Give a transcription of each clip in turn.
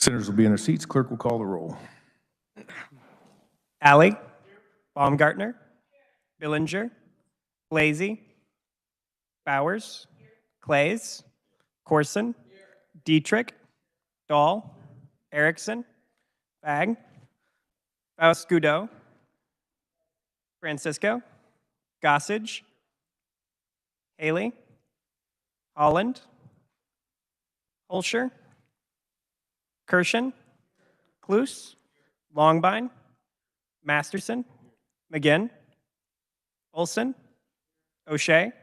Senators will be in their seats. Clerk will call the roll. Alley, Baumgartner, Billinger, Blasey, Bowers, Clays, Corson, Dietrich, Dahl, Erickson, Fag, Faust-Goudot, Francisco, Gossage, Haley, Holland, Holscher, Kirshen, Cluse, Longbine, Masterson, McGinn, Olson, O'Shea,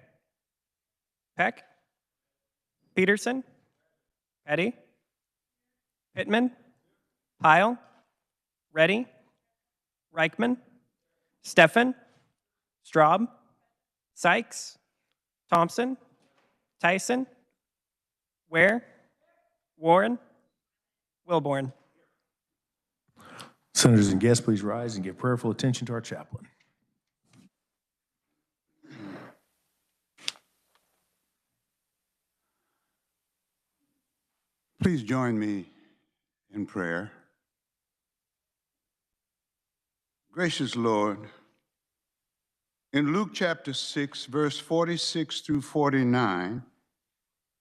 Peck, Peterson, Petty, Pittman, Pyle, Reddy, Reichman, Steffen, Straub, Sykes, Thompson, Tyson, Ware, Warren, Wilborn. Senators and guests, please rise and give prayerful attention to our chaplain. Please join me in prayer. Gracious Lord, in Luke chapter 6, verse 46 through 49,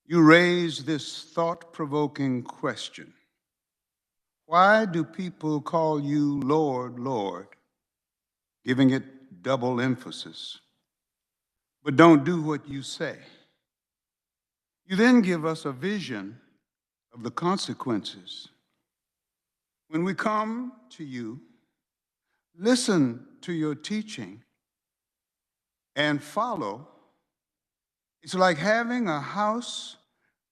you raise this thought-provoking question. Why do people call you Lord, Lord, giving it double emphasis, but don't do what you say? You then give us a vision of the consequences. When we come to you, listen to your teaching, and follow, it's like having a house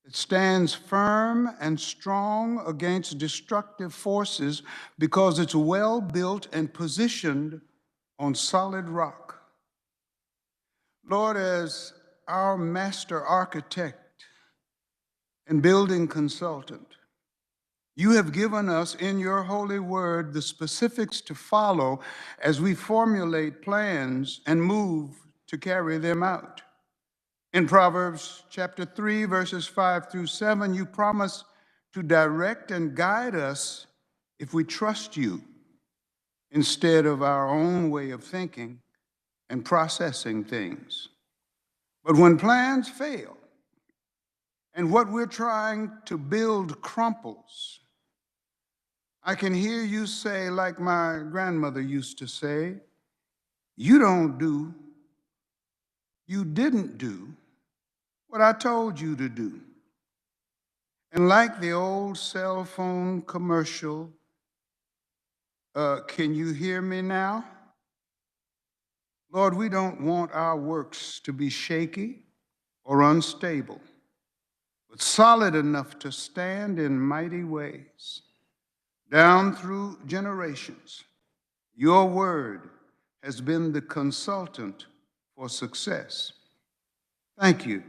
that stands firm and strong against destructive forces because it's well built and positioned on solid rock. Lord, as our master architect and building consultant, you have given us in your holy word the specifics to follow as we formulate plans and move to carry them out. In Proverbs chapter 3, verses 5 through 7, you promise to direct and guide us if we trust you instead of our own way of thinking and processing things. But when plans fail and what we're trying to build crumples, I can hear you say, like my grandmother used to say, you didn't do what I told you to do. And like the old cell phone commercial, can you hear me now? Lord, we don't want our works to be shaky or unstable, but solid enough to stand in mighty ways. Down through generations, your word has been the consultant for success. Thank you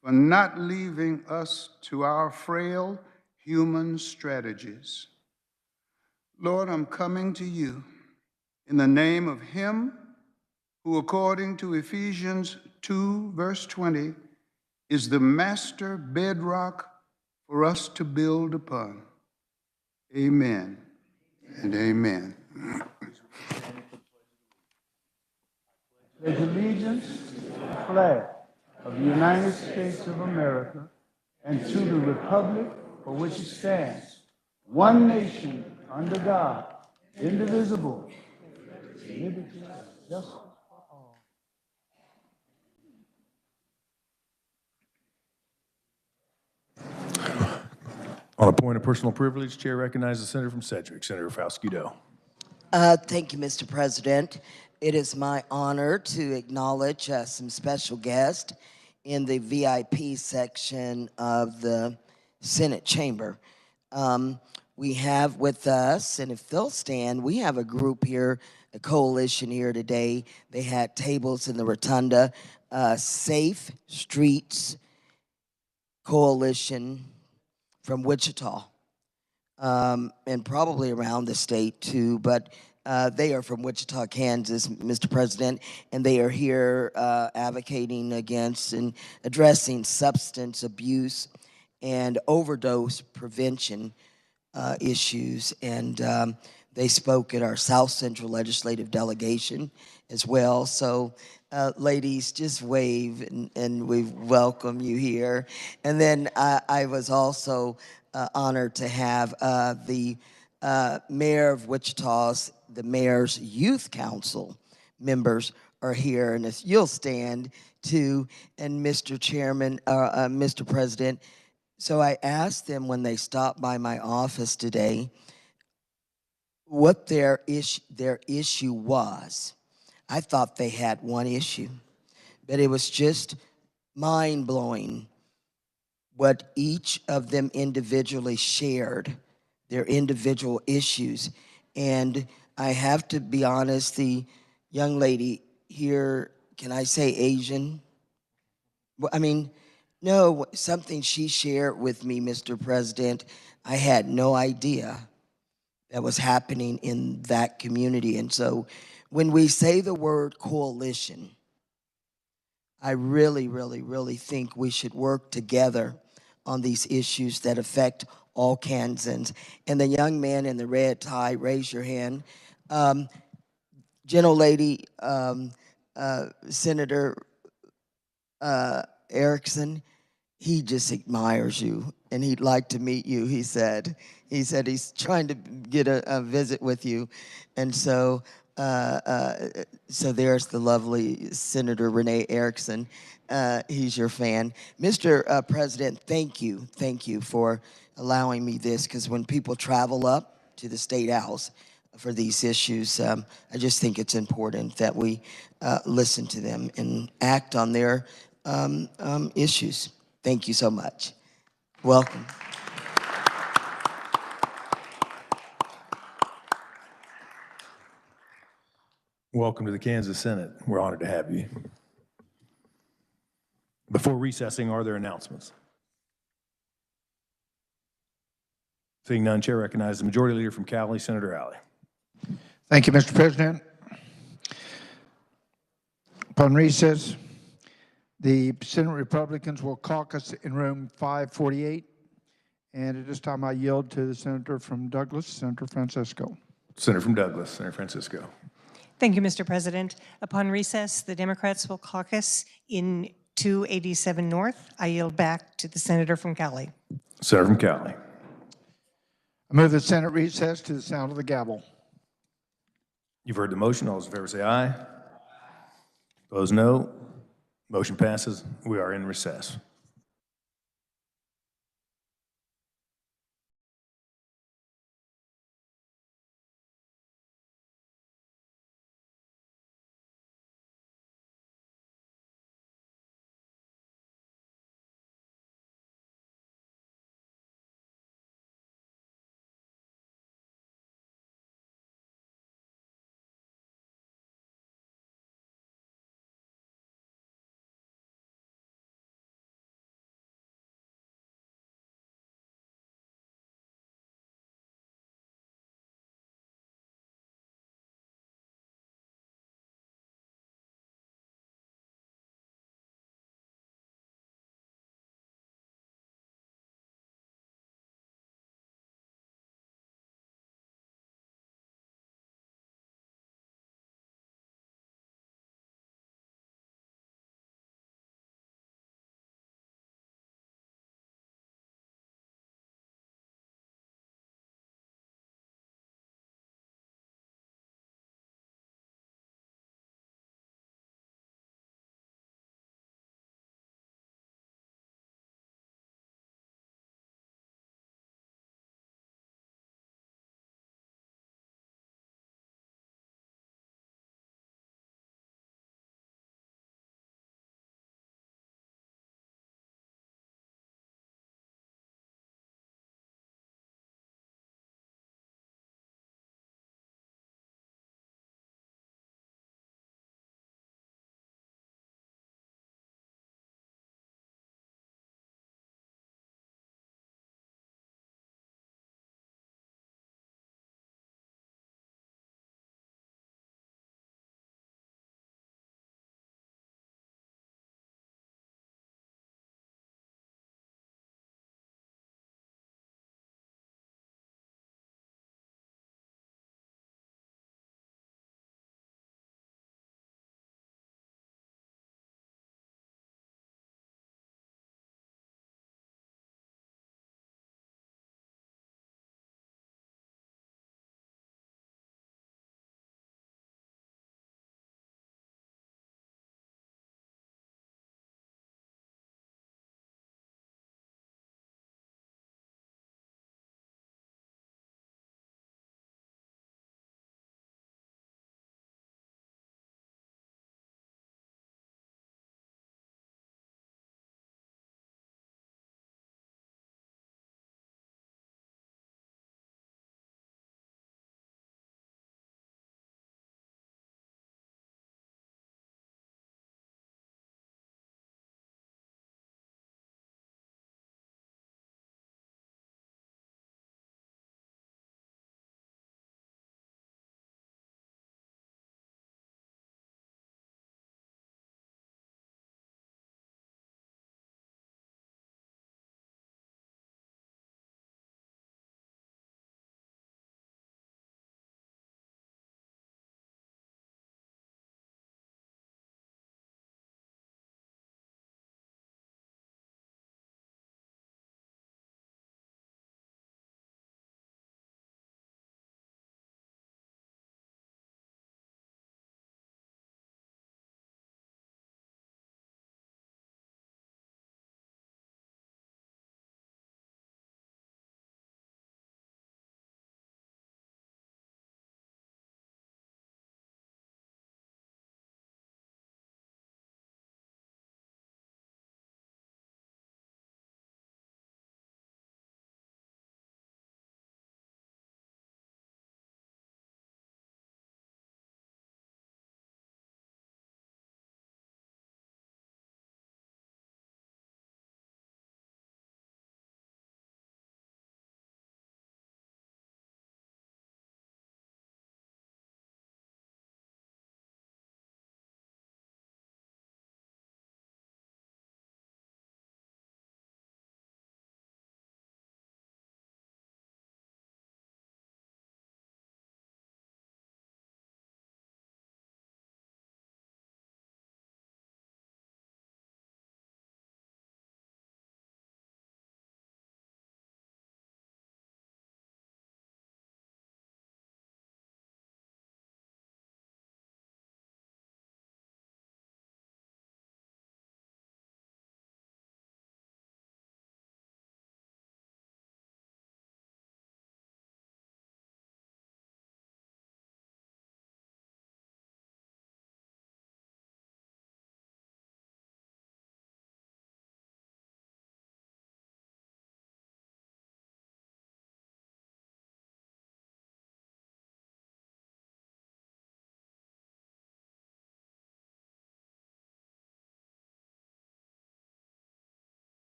for not leaving us to our frail human strategies. Lord, I'm coming to you in the name of him who, according to Ephesians 2, verse 20, is the master bedrock for us to build upon. Amen and amen. Pledge allegiance to the flag of the United States of America and to the republic for which it stands, one nation under God, indivisible, liberty and justice for all. On a point of personal privilege, Chair recognizes the senator from Sedgwick, Senator Faust-Goudot. Thank you, Mr. President. It is my honor to acknowledge some special guests in the VIP section of the Senate chamber. We have with us, and if they'll stand, we have a group here, a coalition here today. They had tables in the rotunda, Safe Streets Coalition from Wichita, and probably around the state too, but they are from Wichita, Kansas, Mr. President, and they are here advocating against and addressing substance abuse and overdose prevention issues, and they spoke at our South Central Legislative Delegation as well. So, ladies, just wave, and we welcome you here. And then I was also honored to have the mayor of Wichita's, the mayor's youth council members are here, and if you'll stand too, and Mr. Chairman, Mr. President, so I asked them when they stopped by my office today what their issue was. I thought they had one issue, but it was just mind-blowing what each of them individually shared, their individual issues. And I have to be honest, the young lady here, can I say Asian? Well, I mean, no, something she shared with me, Mr. President, I had no idea that was happening in that community. And so when we say the word coalition, I really, really, really think we should work together on these issues that affect all Kansans. And the young man in the red tie, raise your hand. Gentlelady, Senator Erickson, he just admires you and he'd like to meet you, he said. He said he's trying to get a visit with you. And so, so there's the lovely Senator Renee Erickson. He's your fan. Mr. President, thank you for allowing me this, because when people travel up to the State House for these issues, I just think it's important that we listen to them and act on their issues. Thank you so much. Welcome. Welcome to the Kansas Senate. We're honored to have you. Before recessing, are there announcements? Seeing none, Chair recognizes the Majority Leader from Cali, Senator Alley. Thank you, Mr. President. Upon recess, the Senate Republicans will caucus in room 548. And at this time, I yield to the Senator from Douglas, Senator Francisco. Senator from Douglas, Senator Francisco. Thank you, Mr. President. Upon recess, the Democrats will caucus in 287 North. I yield back to the Senator from Cali. Senator from Cali. I move the Senate recess to the sound of the gavel. You've heard the motion. All those in favor say aye. Opposed, no. Motion passes. We are in recess.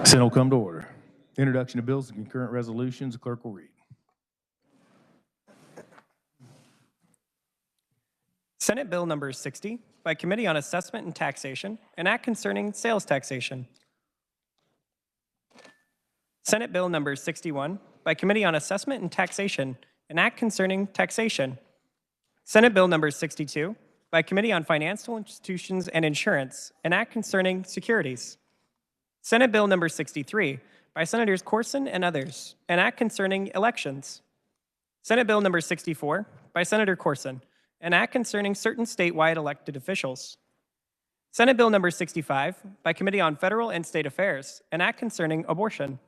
Senate will come to order. Introduction of bills and concurrent resolutions, the clerk will read. Senate Bill number 60 by Committee on Assessment and Taxation, an act concerning sales taxation. Senate Bill number 61 by Committee on Assessment and Taxation, an act concerning taxation. Senate Bill number 62 by Committee on Financial Institutions and Insurance, an act concerning securities. Senate Bill number 63 by Senators Corson and others, an act concerning elections. Senate Bill number 64 by Senator Corson, an act concerning certain statewide elected officials. Senate Bill number 65 by Committee on Federal and State Affairs, an act concerning abortion.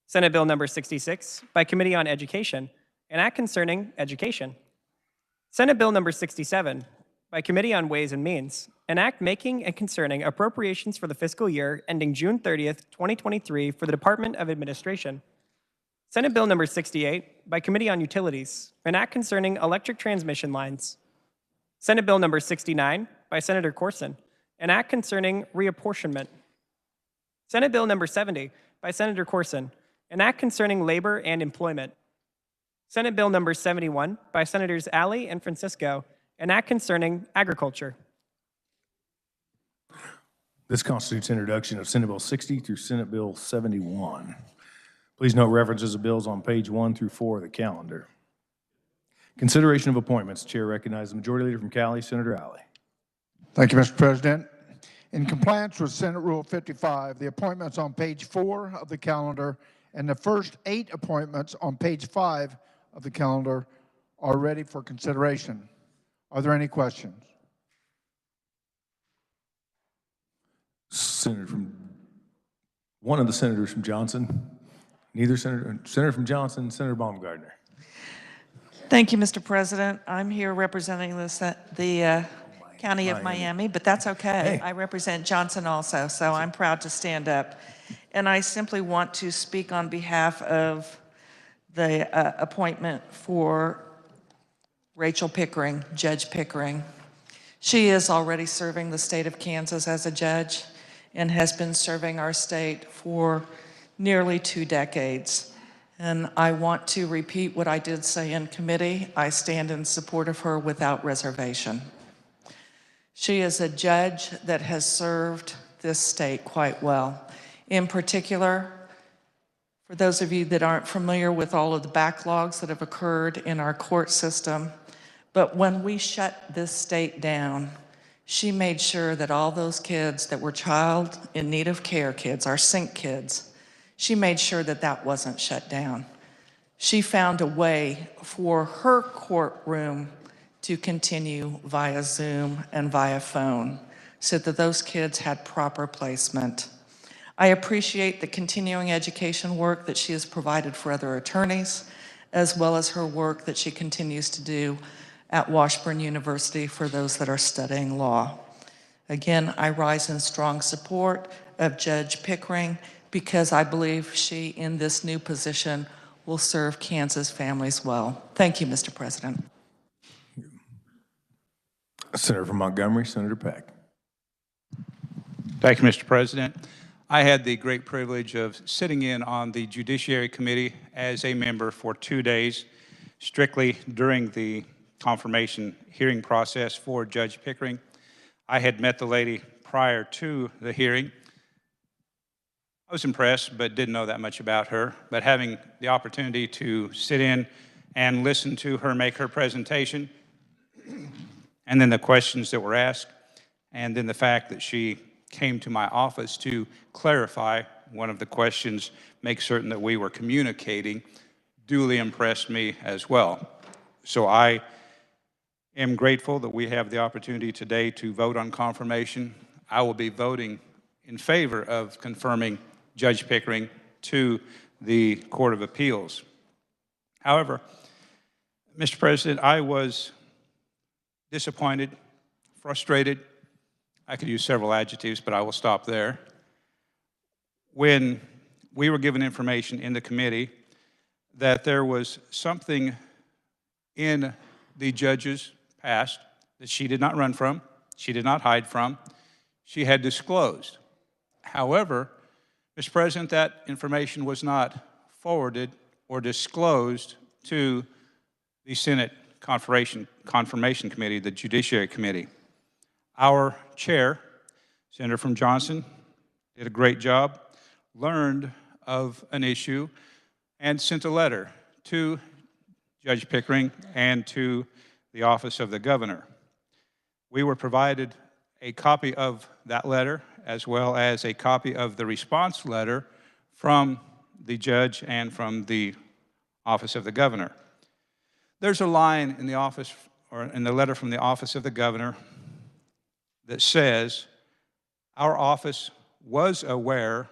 Senate Bill number 66 by Committee on Education, an act concerning education. Senate Bill number 67 by Committee on Ways and Means, an act making and concerning appropriations for the fiscal year ending June 30th, 2023 for the Department of Administration. Senate Bill number 68 by Committee on Utilities, an act concerning electric transmission lines. Senate Bill number 69 by Senator Corson, an act concerning reapportionment. Senate Bill number 70 by Senator Corson, an act concerning labor and employment. Senate Bill number 71 by Senators Alley and Francisco, an act concerning agriculture. This constitutes introduction of Senate Bill 60 through Senate Bill 71. Please note references of bills on page 1 through 4 of the calendar. Consideration of appointments. Chair recognizes the Majority Leader from Cali, Senator Alley. Thank you, Mr. President. In compliance with Senate Rule 55, the appointments on page 4 of the calendar and the first 8 appointments on page 5 of the calendar are ready for consideration. Are there any questions? One of the senators from Johnson, Senator from Johnson, Senator Baumgardner. Thank you, Mr. President. I'm here representing the County of Miami, but that's okay. Hey. I represent Johnson also, so I'm proud to stand up. And I simply want to speak on behalf of the appointment for Rachel Pickering, Judge Pickering. She is already serving the state of Kansas as a judge and has been serving our state for nearly 2 decades. And I want to repeat what I did say in committee. I stand in support of her without reservation. She is a judge that has served this state quite well. In particular, for those of you that aren't familiar with all of the backlogs that have occurred in our court system, but when we shut this state down, she made sure that all those kids that were child in need of care kids, our SINC kids, she made sure that that wasn't shut down. She found a way for her courtroom to continue via Zoom and via phone so that those kids had proper placement. I appreciate the continuing education work that she has provided for other attorneys, as well as her work that she continues to do at Washburn University for those that are studying law. Again, I rise in strong support of Judge Pickering because I believe she, in this new position, will serve Kansas families well. Thank you, Mr. President. Senator from Montgomery, Senator Peck. Thank you, Mr. President. I had the great privilege of sitting in on the Judiciary Committee as a member for 2 days, strictly during the confirmation hearing process for Judge Pickering. I had met the lady prior to the hearing. I was impressed, but didn't know that much about her. But having the opportunity to sit in and listen to her make her presentation, and then the questions that were asked, and then the fact that she came to my office to clarify one of the questions, make certain that we were communicating, duly impressed me as well. So I am grateful that we have the opportunity today to vote on confirmation. I will be voting in favor of confirming Judge Pickering to the Court of Appeals. However, Mr. President, I was disappointed, frustrated. I could use several adjectives, but I will stop there. When we were given information in the committee that there was something in the judge's past that she did not run from, she did not hide from, she had disclosed. However, Mr. President, that information was not forwarded or disclosed to the Senate Confirmation Committee, the Judiciary Committee. Our chair, Senator from Johnson, did a great job, learned of an issue, and sent a letter to Judge Pickering and to the office of the governor. We were provided a copy of that letter as well as a copy of the response letter from the judge and from the office of the governor. There's a line in the office or in the letter from the office of the governor that says, "Our office was aware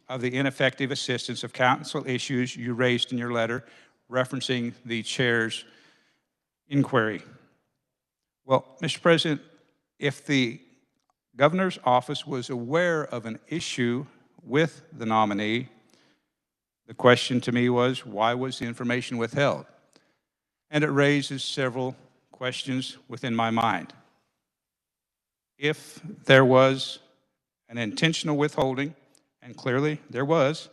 of the ineffective assistance of counsel issues you raised in your letter referencing the chair's inquiry." Well, Mr. President, if the governor's office was aware of an issue with the nominee, the question to me was, why was the information withheld? And it raises several questions within my mind. If there was an intentional withholding, and clearly there was,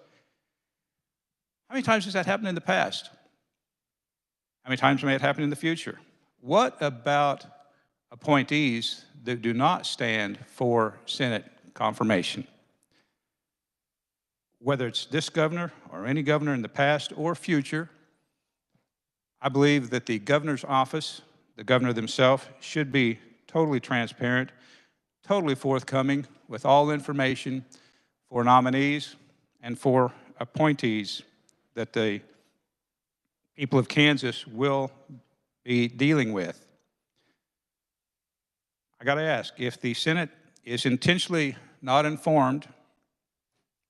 how many times has that happened in the past? How many times may it happen in the future? What about appointees that do not stand for Senate confirmation? Whether it's this governor or any governor in the past or future, I believe that the governor's office, the governor themselves, should be totally transparent, totally forthcoming with all information for nominees and for appointees that the people of Kansas will be dealing with. I got to ask, if the Senate is intentionally not informed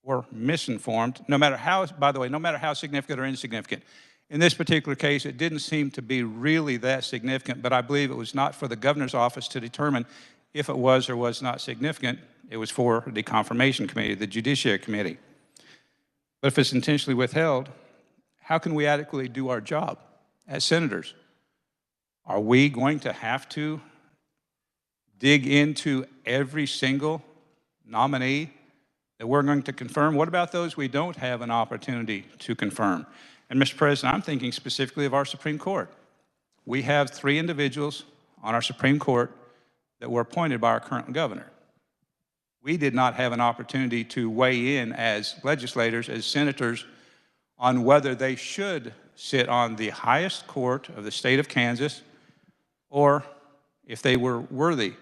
or misinformed, no matter how, by the way, no matter how significant or insignificant, in this particular case, it didn't seem to be really that significant, but I believe it was not for the governor's office to determine if it was or was not significant. It was for the Confirmation Committee, the Judiciary Committee. But if it's intentionally withheld, how can we adequately do our job as senators? Are we going to have to dig into every single nominee that we're going to confirm? What about those we don't have an opportunity to confirm? And Mr. President, I'm thinking specifically of our Supreme Court. We have 3 individuals on our Supreme Court that were appointed by our current governor. We did not have an opportunity to weigh in as legislators, as senators, on whether they should sit on the highest court of the state of Kansas or if they were worthy,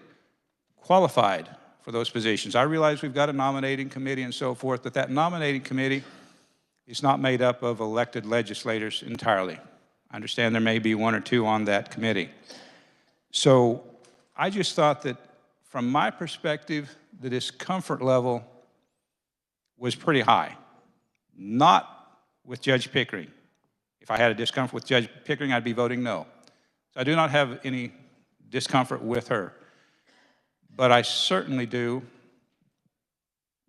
qualified for those positions. I realize we've got a nominating committee and so forth, but that nominating committee is not made up of elected legislators entirely. I understand there may be 1 or 2 on that committee. So I just thought that from my perspective, the discomfort level was pretty high. Not with Judge Pickering. If I had a discomfort with Judge Pickering, I'd be voting no. So I do not have any discomfort with her. But I certainly do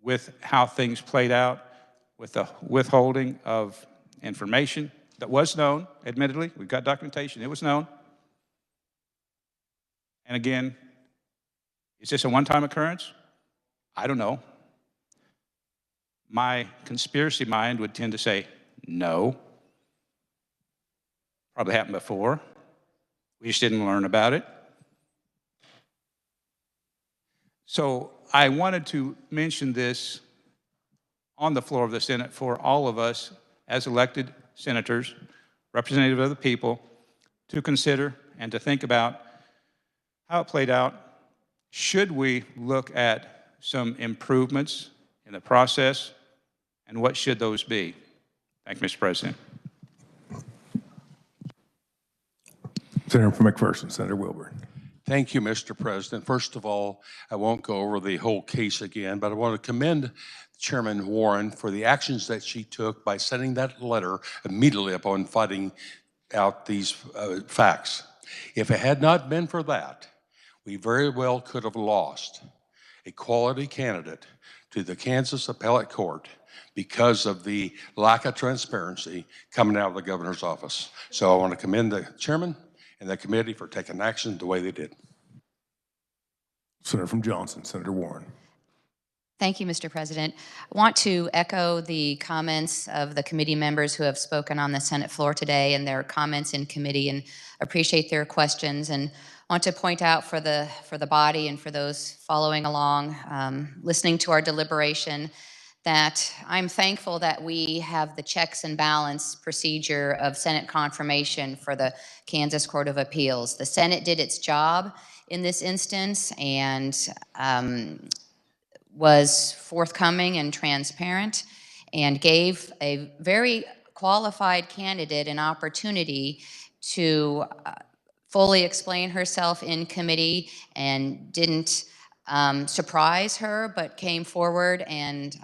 with how things played out, with the withholding of information that was known, admittedly. We've got documentation. It was known. And again, is this a one-time occurrence? I don't know. My conspiracy mind would tend to say, no. Probably happened before. We just didn't learn about it. So I wanted to mention this on the floor of the Senate for all of us as elected senators, representatives of the people, to consider and to think about how it played out. Should we look at some improvements in the process, and what should those be? Thank you, Mr. President. Senator from McPherson, Senator Wilburn. Thank you, Mr. President. First of all, I won't go over the whole case again, but I want to commend Chairman Warren for the actions that she took by sending that letter immediately upon finding out these facts. If it had not been for that, we very well could have lost a quality candidate to the Kansas Appellate Court because of the lack of transparency coming out of the governor's office. So I want to commend the chairman and the committee for taking action the way they did. Senator from Johnson, Senator Warren. Thank you, Mr. President. I want to echo the comments of the committee members who have spoken on the Senate floor today and their comments in committee, and appreciate their questions. And want to point out for the body and for those following along, listening to our deliberation, that I'm thankful that we have the checks and balance procedure of Senate confirmation for the Kansas Court of Appeals. The Senate did its job in this instance and was forthcoming and transparent and gave a very qualified candidate an opportunity to fully explain herself in committee, and didn't surprise her, but came forward and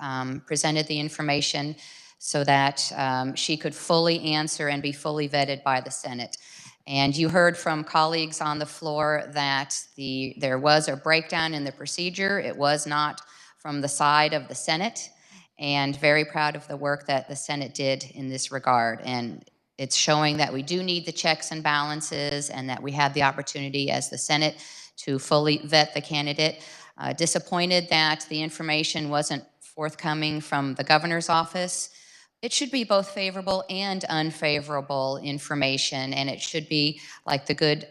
presented the information so that she could fully answer and be fully vetted by the Senate. And you heard from colleagues on the floor that there was a breakdown in the procedure. It was not from the side of the Senate, and very proud of the work that the Senate did in this regard. And it's showing that we do need the checks and balances, and that we have the opportunity as the Senate to fully vet the candidate. Disappointed that the information wasn't forthcoming from the governor's office. It should be both favorable and unfavorable information, and it should be, like the good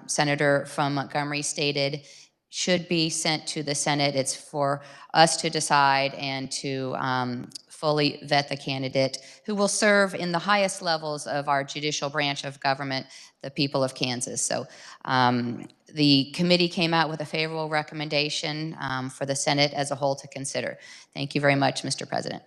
senator from Montgomery stated, should be sent to the Senate. It's for us to decide and to fully vet the candidate who will serve in the highest levels of our judicial branch of government, the people of Kansas. So the committee came out with a favorable recommendation for the Senate as a whole to consider. Thank you very much, Mr. President.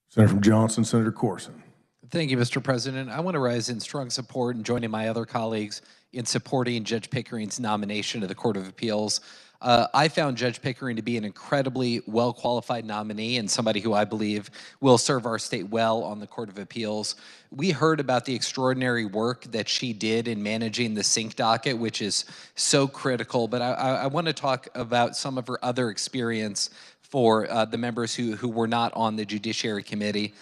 Senator from Johnson, Senator Corson. Thank you, Mr. President. I want to rise in strong support and joining my other colleagues in supporting Judge Pickering's nomination to the Court of Appeals. I found Judge Pickering to be an incredibly well-qualified nominee and somebody who I believe will serve our state well on the Court of Appeals. We heard about the extraordinary work that she did in managing the sync docket, which is so critical, but I want to talk about some of her other experience for the members who were not on the Judiciary Committee.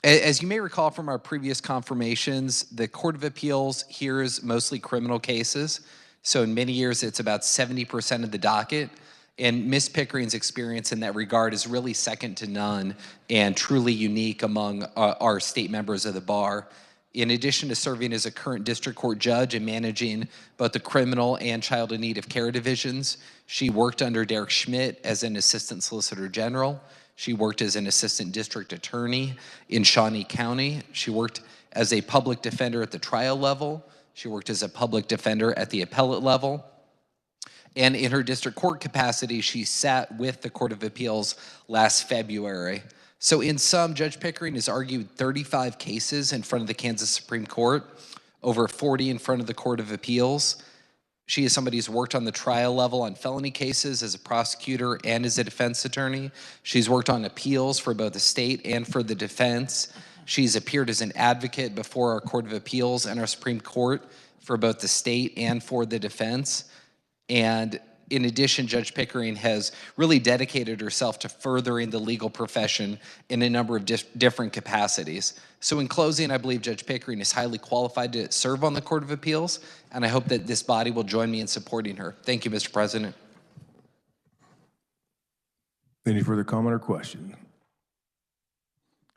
As you may recall from our previous confirmations, the Court of Appeals hears mostly criminal cases. So in many years, it's about 70% of the docket. And Ms. Pickering's experience in that regard is really second to none and truly unique among our state members of the bar. In addition to serving as a current district court judge and managing both the criminal and child in need of care divisions, she worked under Derek Schmidt as an assistant solicitor general. She worked as an assistant district attorney in Shawnee County. She worked as a public defender at the trial level. She worked as a public defender at the appellate level. And in her district court capacity, she sat with the Court of Appeals last February. So in sum, Judge Pickering has argued 35 cases in front of the Kansas Supreme Court, over 40 in front of the Court of Appeals. She is somebody who's worked on the trial level on felony cases as a prosecutor and as a defense attorney. She's worked on appeals for both the state and for the defense. She's appeared as an advocate before our Court of Appeals and our Supreme Court for both the state and for the defense. And in addition, Judge Pickering has really dedicated herself to furthering the legal profession in a number of different capacities. So in closing, I believe Judge Pickering is highly qualified to serve on the Court of Appeals, and I hope that this body will join me in supporting her. Thank you, Mr. President. Any further comment or question?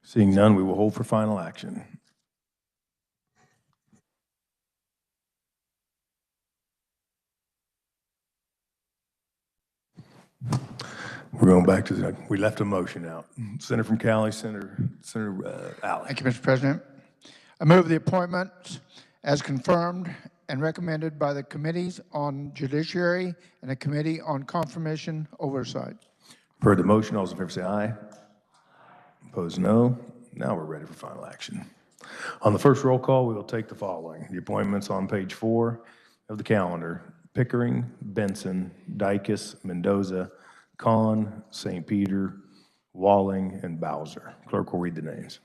Seeing none, we will hold for final action. We're going back to we left a motion out. Senator from Cali, Senator Alley. Thank you, Mr. President. I move the appointments as confirmed and recommended by the committees on Judiciary and the Committee on Confirmation Oversight. Heard the motion. All those in favor say aye. Opposed, no. Now we're ready for final action. On the first roll call, we will take the following. The appointments on page 4 of the calendar: Pickering, Benson, Dykes, Mendoza, Kahn, St. Peter, Walling, and Bowser. Clerk will read the names.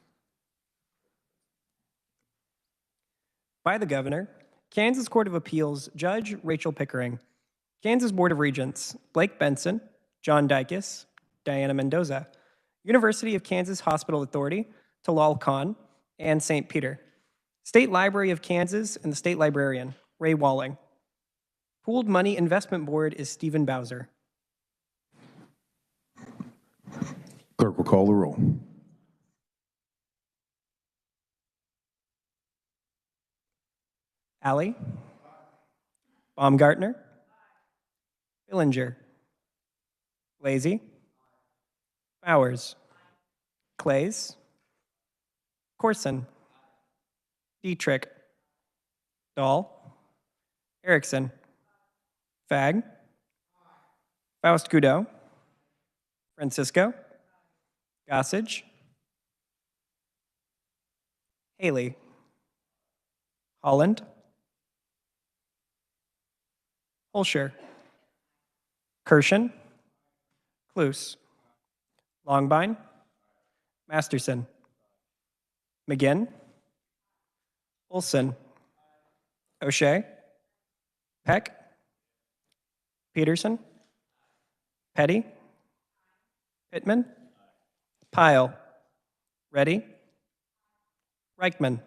By the Governor, Kansas Court of Appeals Judge Rachel Pickering. Kansas Board of Regents Blake Benson, John Dykes, Diana Mendoza. University of Kansas Hospital Authority Talal Khan and St. Peter. State Library of Kansas and the State Librarian Ray Walling. Pooled Money Investment Board is Stephen Bowser. Clerk will call the roll. Alley. Baumgartner. Billinger. Blasey. Bowers. Clays. Corson. Dietrich. Dahl. Erickson. Fag. Faust Goudreau. Francisco. Gossage. Haley. Holland. Holscher. Kirshen. Cluse. Longbine. Masterson. McGinn. Olson. O'Shea. Peck. Peterson. Petty. Pittman. Pyle. Reddy. Reichman.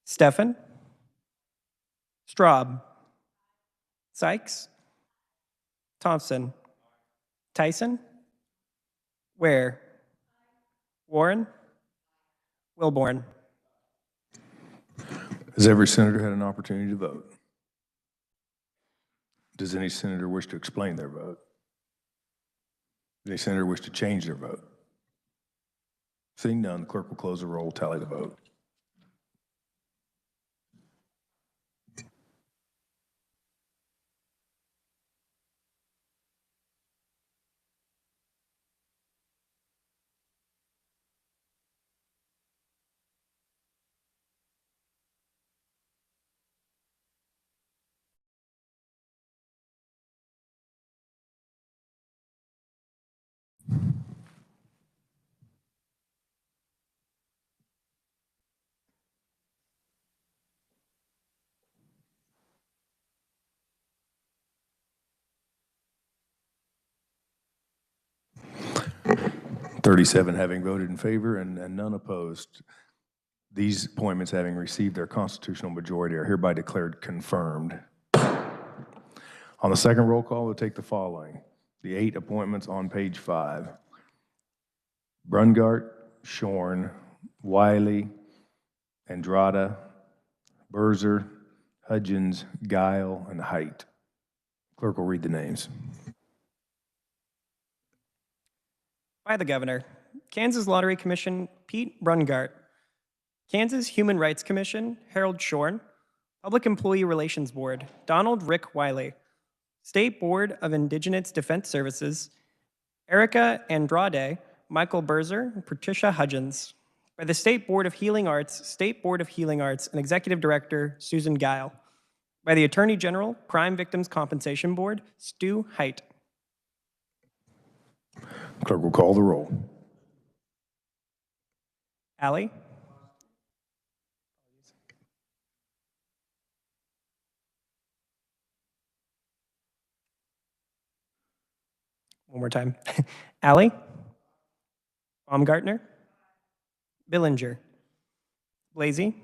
Steffen. Straub. Sykes. Thompson. Tyson. Ware. Warren. Wilborn. Has every senator had an opportunity to vote? Does any senator wish to explain their vote? Does any senator wish to change their vote? Seeing none, the clerk will close the roll, tally the vote. "37 having voted in favor and none opposed. These appointments having received their constitutional majority are hereby declared confirmed." On the second roll call, we'll take the following. The 8 appointments on page 5. Brungart, Shorn, Wiley, Andrada, Berzer, Hudgens, Guile, and Height. Clerk will read the names. By the Governor, Kansas Lottery Commission, Pete Brungart. Kansas Human Rights Commission, Harold Shorn. Public Employee Relations Board, Donald Rick Wiley. State Board of Indigenous Defense Services, Erica Andrade, Michael Berzer, and Patricia Hudgens. By the State Board of Healing Arts, and Executive Director, Susan Guile. By the Attorney General, Crime Victims Compensation Board, Stu Height. Clerk will call the roll. Alley. One more time. Alley. Baumgartner. Billinger. Blasey.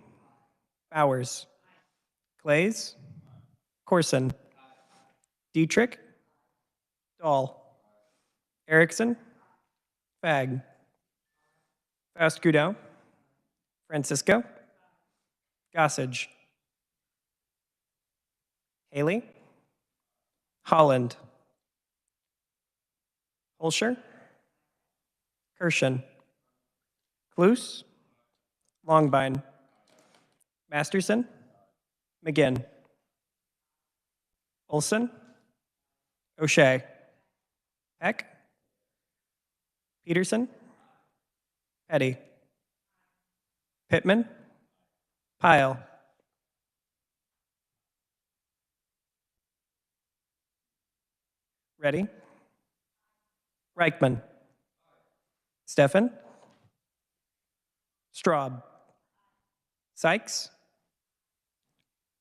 Bowers. Clays. Corson. Dietrich. Dahl. Erickson. Fag. Faust Goudreau. Francisco. Gossage. Haley. Holland. Holscher. Kirshen. Cluse. Longbine. Masterson. McGinn. Olson. O'Shea. Peck. Peterson. Petty. Pittman. Pyle. Reddy. Reichman. Steffen. Straub. Sykes.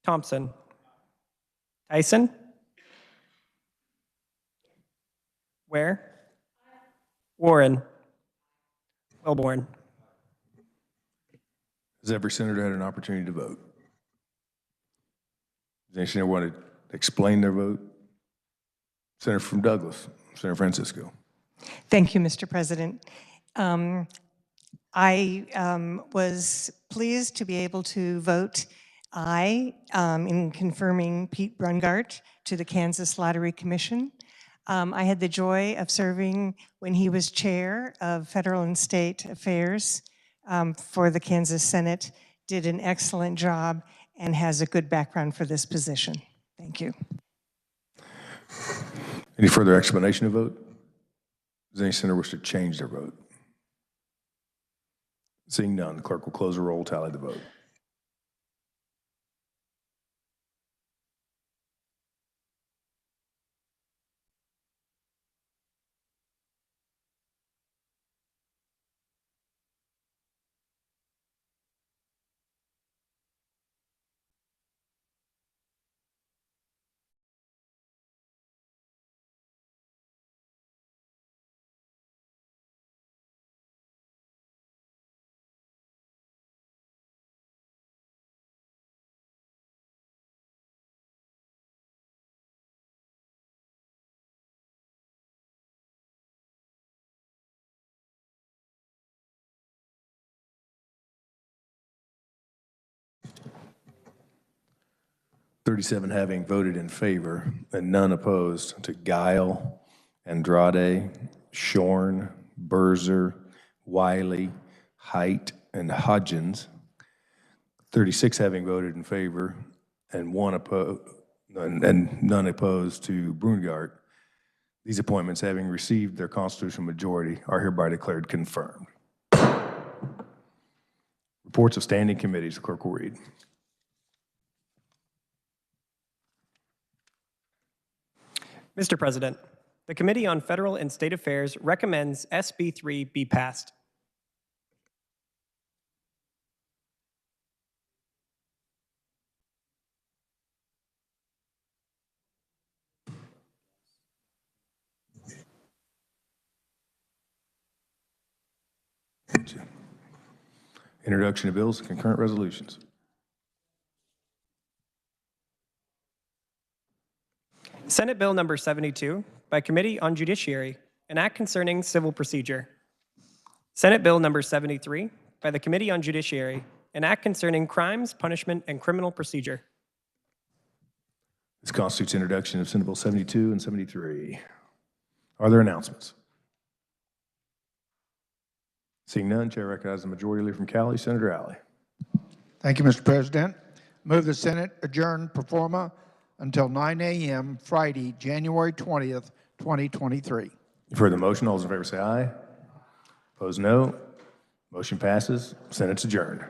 Thompson. Tyson. Ware. Warren. Wilborn. Has every senator had an opportunity to vote? Does any senator want to explain their vote? Senator from Douglas, Senator Francisco. Thank you, Mr. President. I was pleased to be able to vote aye in confirming Pete Brungart to the Kansas Lottery Commission. I had the joy of serving when he was chair of Federal and State Affairs for the Kansas Senate, did an excellent job, and has a good background for this position. Thank you. Any further explanation of vote? Does any senator wish to change their vote? Seeing none, the clerk will close the roll, tally the vote. Thirty-seven having voted in favor and none opposed to Guile, Andrade, Shorn, Berzer, Wiley, Height, and Hodgins. 36 having voted in favor and none opposed to Brungart. These appointments, having received their constitutional majority, are hereby declared confirmed. Reports of standing committees, the clerk will read. Mr. President, the Committee on Federal and State Affairs recommends SB 3 be passed. Introduction of bills and concurrent resolutions. Senate Bill number 72 by Committee on Judiciary, an act concerning civil procedure. Senate Bill number 73 by the Committee on Judiciary, an act concerning crimes, punishment, and criminal procedure. This constitutes introduction of Senate Bill 72 and 73. Are there announcements? Seeing none, Chair recognizes the majority leader from Cali, Senator Alley. Thank you, Mr. President. Move the Senate adjourn pro forma until 9 a.m. Friday, January 20th, 2023. You've heard the motion. All those in favor say aye. Opposed, no. Motion passes. Senate's adjourned.